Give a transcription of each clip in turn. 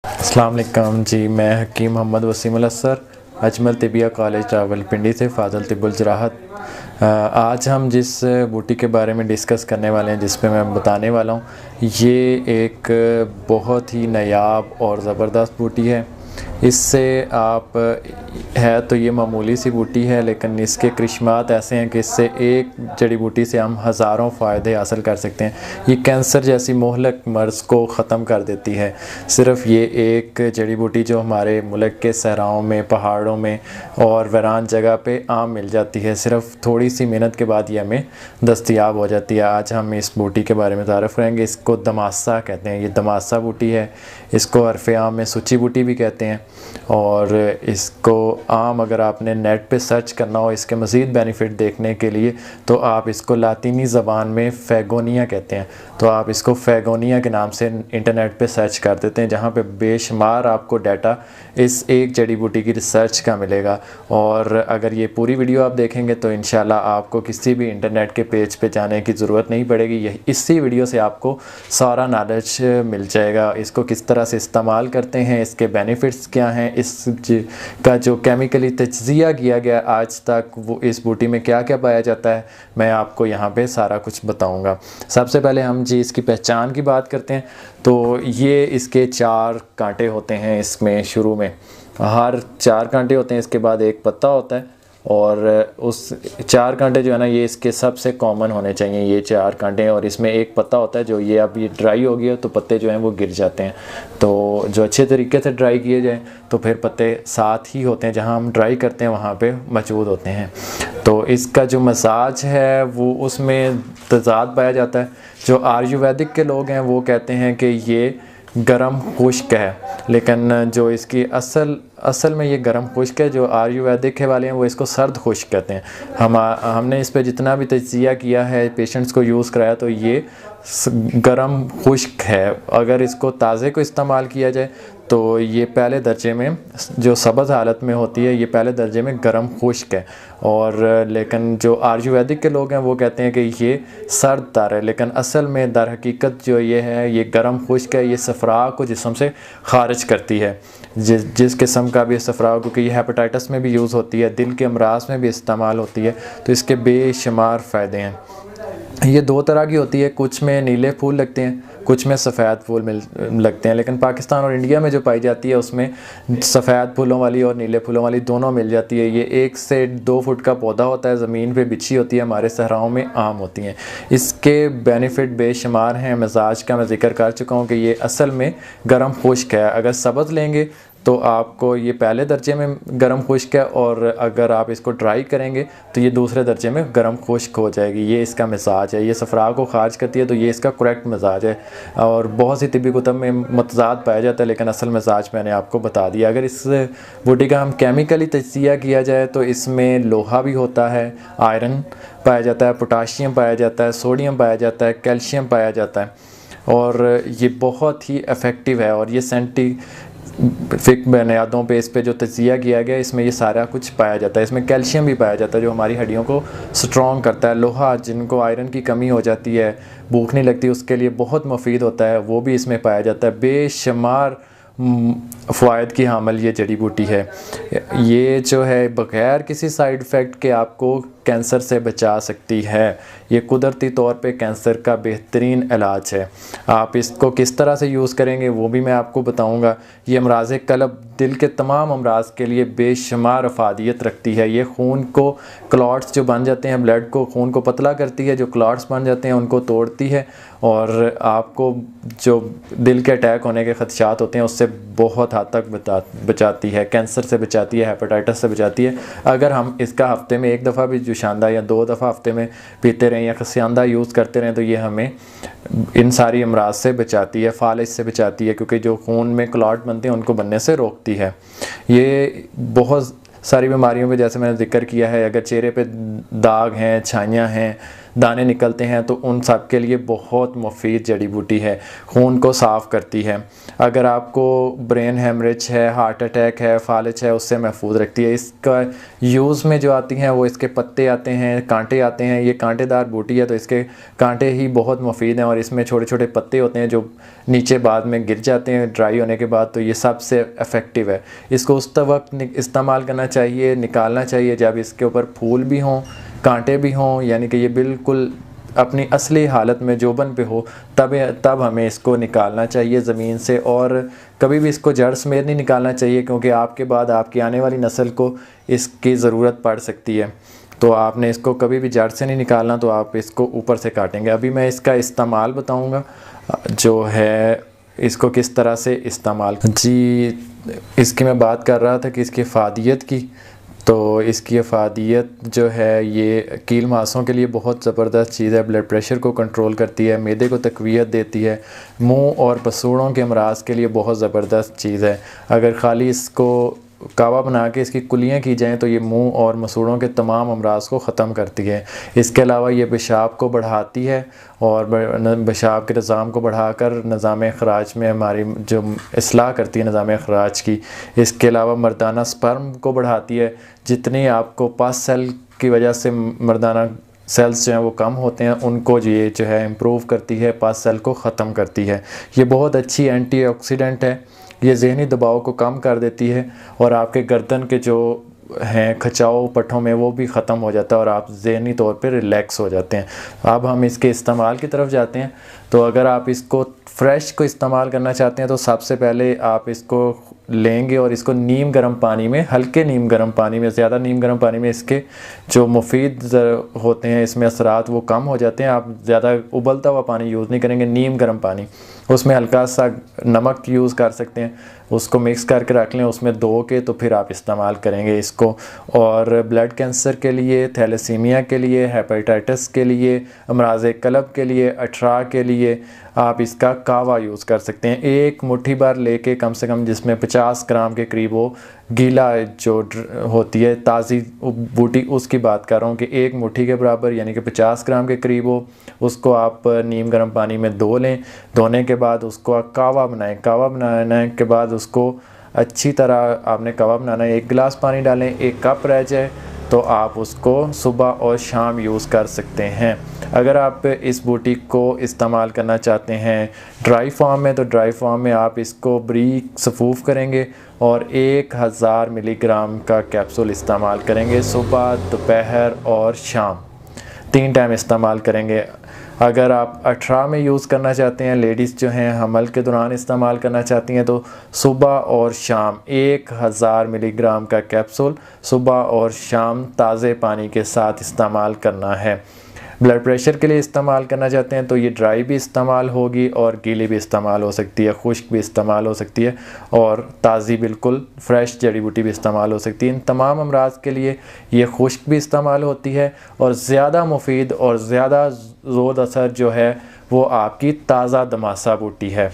अस्सलाम वालेकुम जी। मैं हकीम मोहम्मद वसीम असर अजमल तिबिया कॉलेज रावलपिंडी से फ़ाज़िल तिब्बुल जराहत। आज हम जिस बूटी के बारे में डिस्कस करने वाले हैं, जिस पे मैं बताने वाला हूँ, ये एक बहुत ही नायाब और ज़बरदस्त बूटी है। इससे आप है तो ये मामूली सी बूटी है, लेकिन इसके करिश्मात ऐसे हैं कि इससे एक जड़ी बूटी से हम हज़ारों फ़ायदे हासिल कर सकते हैं। ये कैंसर जैसी मोहलक मर्ज़ को ख़त्म कर देती है। सिर्फ़ ये एक जड़ी बूटी जो हमारे मुल्क के सहराओं में, पहाड़ों में और वीरान जगह पे आम मिल जाती है, सिर्फ़ थोड़ी सी मेहनत के बाद ये हमें दस्तयाब हो जाती है। आज हम इस बूटी के बारे में तारफ़ करेंगे। इसको दमासा कहते हैं। ये दमासा बूटी है। इसको हरफ़े आम में सूची बूटी भी कहते हैं। और इसको आम अगर आपने नेट पे सर्च करना हो इसके मज़ीद बेनिफिट देखने के लिए, तो आप इसको लातीनी ज़बान में फ़ेगोनिया कहते हैं। तो आप इसको फ़ेगोनिया के नाम से इंटरनेट पे सर्च कर देते हैं, जहाँ पे बेशुमार आपको डाटा इस एक जड़ी बूटी की रिसर्च का मिलेगा। और अगर ये पूरी वीडियो आप देखेंगे तो इंशाल्लाह आपको किसी भी इंटरनेट के पेज पे जाने की ज़रूरत नहीं पड़ेगी। यही इसी वीडियो से आपको सारा नॉलेज मिल जाएगा। इसको किस तरह से इस्तेमाल करते हैं, इसके बेनिफिट्स क्या हैं, इसका जो केमिकली तज्ज़िया किया गया आज तक, वो इस बूटी में क्या क्या पाया जाता है, मैं आपको यहाँ पे सारा कुछ बताऊँगा। सबसे पहले हम जी इसकी पहचान की बात करते हैं। तो ये इसके 4 कांटे होते हैं। इसमें शुरू में हर 4 कांटे होते हैं, इसके बाद एक पत्ता होता है। और उस 4 कांटे जो है ना, ये इसके सबसे कॉमन होने चाहिए। ये 4 कांटे हैं और इसमें एक पत्ता होता है जो ये अब ये ड्राई हो गया तो पत्ते जो हैं वो गिर जाते हैं। तो जो अच्छे तरीके से ड्राई किए जाएँ तो फिर पत्ते साथ ही होते हैं, जहाँ हम ड्राई करते हैं वहाँ पे मौजूद होते हैं। तो इसका जो मसाज है वो उसमें तज़ाद पाया जाता है। जो आयुर्वेदिक के लोग हैं वो कहते हैं कि ये गरम खुश्क है, लेकिन जो इसकी असल में ये गरम खुश्क है। जो आयुर्वेदिक वाले हैं वो इसको सर्द खुश्क कहते हैं। हमने इस पे जितना भी तज्ज़िया किया है, पेशेंट्स को यूज़ कराया, तो ये गरम खुश्क है। अगर इसको ताज़े को इस्तेमाल किया जाए तो ये पहले दर्जे में, जो सब्ज़ हालत में होती है, ये पहले दर्जे में गरम खुश्क है। और लेकिन जो आयुर्वेदिक के लोग हैं वो कहते हैं कि ये सर्द तर है, लेकिन असल में दर हकीकत जो ये है, ये गरम खुश्क है। ये सफ़रा को जिस्म से ख़ारिज करती है। जिस किस्म का भी सफ़रा, क्योंकि ये हेपेटाइटिस में भी यूज़ होती है, दिल के अमराज में भी इस्तेमाल होती है, तो इसके बेशुमार फ़ायदे हैं। ये 2 तरह की होती है, कुछ में नीले फूल लगते हैं, कुछ में सफ़ेद फूल लगते हैं। लेकिन पाकिस्तान और इंडिया में जो पाई जाती है उसमें सफ़ेद फूलों वाली और नीले फूलों वाली दोनों मिल जाती है। ये 1 से 2 फुट का पौधा होता है, ज़मीन पे बिछी होती है, हमारे सहराओं में आम होती हैं। इसके बेनिफिट बेशुमार हैं। मिजाज का मैं ज़िक्र कर चुका हूँ कि ये असल में गरम खुश्क है। अगर सब्ज़ लेंगे तो आपको ये पहले दर्जे में गरम खुश्क है, और अगर आप इसको ड्राई करेंगे तो ये दूसरे दर्जे में गरम खुश्क हो जाएगी। ये इसका मिजाज है। ये सफ़रा को खारिज करती है, तो ये इसका करेक्ट मिजाज है। और बहुत सी तिब्बी कुतब में मतज़ाद पाया जाता है, लेकिन असल मिजाज मैंने आपको बता दिया। अगर इस बूटी का हम केमिकली तज्ज़िया किया जाए तो इसमें लोहा भी होता है, आयरन पाया जाता है, पोटाशियम पाया जाता है, सोडियम पाया जाता है, कैल्शियम पाया जाता है। और ये बहुत ही इफ़ेक्टिव है। और ये साइंटिफिक बुनियादों पे इस पे जो तज्ज़िया किया गया, इसमें ये सारा कुछ पाया जाता है। इसमें कैल्शियम भी पाया जाता है जो हमारी हड्डियों को स्ट्रॉन्ग करता है। लोहा, जिनको आयरन की कमी हो जाती है, भूख नहीं लगती, उसके लिए बहुत मुफीद होता है, वो भी इसमें पाया जाता है। बेशुमार फ़वाइद की हामिल ये जड़ी बूटी है। ये जो है बग़ैर किसी साइड इफ़ेक्ट के आपको कैंसर से बचा सकती है। ये कुदरती तौर पे कैंसर का बेहतरीन इलाज है। आप इसको किस तरह से यूज़ करेंगे वो भी मैं आपको बताऊंगा। ये अमराज़ क़ल्ब, दिल के तमाम अमराज के लिए बेशुमार अफादियत रखती है। ये खून को, क्लॉट्स जो बन जाते हैं, ब्लड को, खून को पतला करती है। जो क्लॉट्स बन जाते हैं उनको तोड़ती है, और आपको जो दिल के अटैक होने के ख़दशात होते हैं उससे बहुत हद तक बचाती है। कैंसर से बचाती है, हेपेटाइटिस से बचाती है। अगर हम इसका हफ़्ते में 1 दफ़ा भी जुशांदा या 2 दफ़ा हफ़्ते में पीते रहें या खसियांदा यूज़ करते रहें तो ये हमें इन सारी अमराज से बचाती है, फालिज से बचाती है, क्योंकि जो खून में क्लॉट बनते हैं उनको बनने से रोकती है। ये बहुत सारी बीमारियों पे, जैसे मैंने जिक्र किया है, अगर चेहरे पे दाग हैं, छाइयाँ हैं, दाने निकलते हैं, तो उन सब के लिए बहुत मुफीद जड़ी बूटी है, खून को साफ़ करती है। अगर आपको ब्रेन हेमरेज है, हार्ट अटैक है, फालिज है, उससे महफूज रखती है। इसका यूज़ में जो आती हैं वो इसके पत्ते आते हैं, कांटे आते हैं। ये कांटेदार बूटी है तो इसके कांटे ही बहुत मुफीद हैं, और इसमें छोटे छोटे पत्ते होते हैं जो नीचे बाद में गिर जाते हैं ड्राई होने के बाद, तो ये सबसे इफ़ेक्टिव है। इसको उस वक्त इस्तेमाल करना चाहिए, निकालना चाहिए जब इसके ऊपर फूल भी हों, कांटे भी हों, यानी कि ये बिल्कुल अपनी असली हालत में जोबन पे हो, तब हमें इसको निकालना चाहिए ज़मीन से। और कभी भी इसको जड़ समेत नहीं निकालना चाहिए, क्योंकि आपके बाद आपकी आने वाली नस्ल को इसकी ज़रूरत पड़ सकती है। तो आपने इसको कभी भी जड़ से नहीं निकालना, तो आप इसको ऊपर से काटेंगे। अभी मैं इसका इस्तेमाल बताऊंगा, जो है इसको किस तरह से इस्तेमाल। जी, इसकी मैं बात कर रहा था कि इसकी अफादियत की। तो इसकी अफादियत जो है, ये कील मांसों के लिए बहुत ज़बरदस्त चीज़ है। ब्लड प्रेशर को कंट्रोल करती है, मैदे को तक़वियत देती है, मुंह और पसूड़ों के अमराज के लिए बहुत ज़बरदस्त चीज़ है। अगर खाली इसको कावा बना के इसकी कुलियाँ की जाएँ तो ये मुंह और मसूड़ों के तमाम अमराज को ख़त्म करती है। इसके अलावा ये पेशाब को बढ़ाती है, और पेशाब के निज़ाम को बढ़ाकर निज़ाम ख़राज में हमारी जो इस्लाह करती है निज़ाम ख़राज की। इसके अलावा मर्दाना स्पर्म को बढ़ाती है। जितनी आपको पास सेल की वजह से मर्दाना सेल्स जो हैं वो कम होते हैं, उनको ये जो है इम्प्रूव करती है, पास सेल को ख़त्म करती है। ये बहुत अच्छी एंटीऑक्सीडेंट है। ये ज़हनी दबाव को कम कर देती है, और आपके गर्दन के जो हैं खिंचाव पट्ठों में वो भी ख़त्म हो जाता है, और आप ज़हनी तौर पे रिलैक्स हो जाते हैं। अब हम इसके इस्तेमाल की तरफ जाते हैं। तो अगर आप इसको फ़्रेश को इस्तेमाल करना चाहते हैं तो सबसे पहले आप इसको लेंगे और इसको नीम गर्म पानी में, हल्के नीम गर्म पानी में, ज़्यादा नीम गर्म पानी में इसके जो मुफीद होते हैं इसमें असरात वो कम हो जाते हैं। आप ज़्यादा उबलता हुआ पानी यूज़ नहीं करेंगे, नीम गर्म पानी, उसमें हल्का सा नमक यूज़ कर सकते हैं, उसको मिक्स करके रख लें, उसमें धो के तो फिर आप इस्तेमाल करेंगे इसको। और ब्लड कैंसर के लिए, थैलेसीमिया के लिए, हेपेटाइटिस के लिए, अमराज़ क़ल्ब के लिए, अठरा के लिए आप इसका कावा यूज़ कर सकते हैं। एक मुट्ठी भर लेके कम से कम, जिसमें 50 ग्राम के करीब हो, गीला जो होती है ताज़ी बूटी उसकी बात कर रहा हूँ, कि एक मुट्ठी के बराबर यानी कि 50 ग्राम के करीब हो, उसको आप नीम गर्म पानी में धो लें। धोने के बाद उसको कावा बनाएं। कावा बनाने के बाद उसको अच्छी तरह आपने कावा बनाना है। 1 गिलास पानी डालें, 1 कप रह जाए तो आप उसको सुबह और शाम यूज़ कर सकते हैं। अगर आप इस बूटी को इस्तेमाल करना चाहते हैं ड्राई फॉर्म में, तो ड्राई फॉर्म में आप इसको बारीक सफूफ़ करेंगे और 1000 मिलीग्राम का कैप्सूल इस्तेमाल करेंगे। सुबह, दोपहर और शाम 3 टाइम इस्तेमाल करेंगे। अगर आप 18 में यूज़ करना चाहते हैं, लेडीज़ जो हैं हमल के दौरान इस्तेमाल करना चाहती हैं, तो सुबह और शाम 1000 मिलीग्राम का कैप्सूल सुबह और शाम ताज़े पानी के साथ इस्तेमाल करना है। ब्लड प्रेशर के लिए इस्तेमाल करना चाहते हैं तो ये ड्राई भी इस्तेमाल होगी और गीली भी इस्तेमाल हो सकती है, खुश्क भी इस्तेमाल हो सकती है, और ताज़ी बिल्कुल फ्रेश जड़ी बूटी भी इस्तेमाल हो सकती है। इन तमाम अमराज के लिए ये खुश्क भी इस्तेमाल होती है, और ज़्यादा मुफीद और ज़्यादा ज़ोर असर जो है वो आपकी ताज़ा दमासा बूटी है।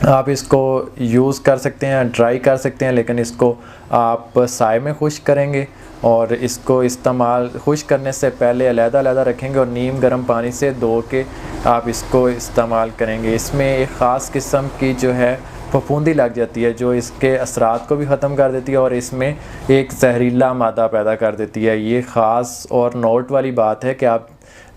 आप इसको यूज़ कर सकते हैं, ड्राई कर सकते हैं, लेकिन इसको आप साए में खुश्क करेंगे और इसको इस्तेमाल खुश्क करने से पहले अलग-अलग रखेंगे और नीम गर्म पानी से धो के आप इसको इस्तेमाल करेंगे। इसमें एक ख़ास किस्म की जो है फफूंदी लग जाती है जो इसके असरात को भी ख़त्म कर देती है और इसमें एक जहरीला मादा पैदा कर देती है। ये ख़ास और नोट वाली बात है कि आप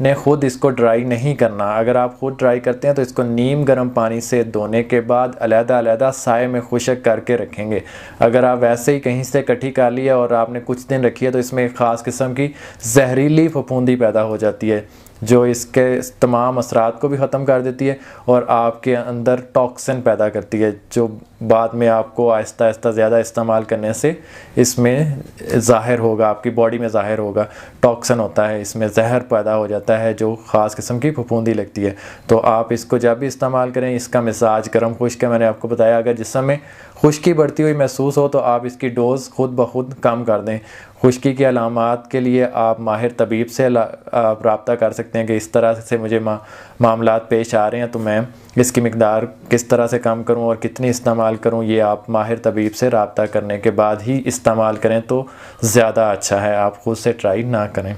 ने ख़ुद इसको ड्राई नहीं करना। अगर आप ख़ुद ड्राई करते हैं तो इसको नीम गर्म पानी से धोने के बाद अलग-अलग साए में खुश्क करके रखेंगे। अगर आप वैसे ही कहीं से इकट्ठी कर लिया और आपने कुछ दिन रखी है तो इसमें एक ख़ास किस्म की जहरीली फफूंदी पैदा हो जाती है जो इसके तमाम असरात को भी ख़त्म कर देती है और आपके अंदर टॉक्सिन पैदा करती है, जो बाद में आपको आहिस्ता आहिस्ता ज़्यादा इस्तेमाल करने से इसमें ज़ाहिर होगा, आपकी बॉडी में ज़ाहिर होगा। टॉक्सिन होता है, इसमें जहर पैदा हो जाता है जो ख़ास किस्म की फफूंदी लगती है। तो आप इसको जब भी इस्तेमाल करें, इसका मिजाज गर्म खुश्क है, मैंने आपको बताया। अगर जिस्म में खुश्की बढ़ती हुई महसूस हो तो आप इसकी डोज़ खुद ब खुद कम कर दें। खुश्की की अलामात के लिए आप माहिर तबीब से रब्ता कर सकते हैं कि इस तरह से मुझे मामलात पेश आ रहे हैं, तो मैं इसकी मिकदार किस तरह से कम करूं और कितनी इस्तेमाल करूं। ये आप माहिर तबीब से रब्ता करने के बाद ही इस्तेमाल करें तो ज़्यादा अच्छा है, आप खुद से ट्राई ना करें।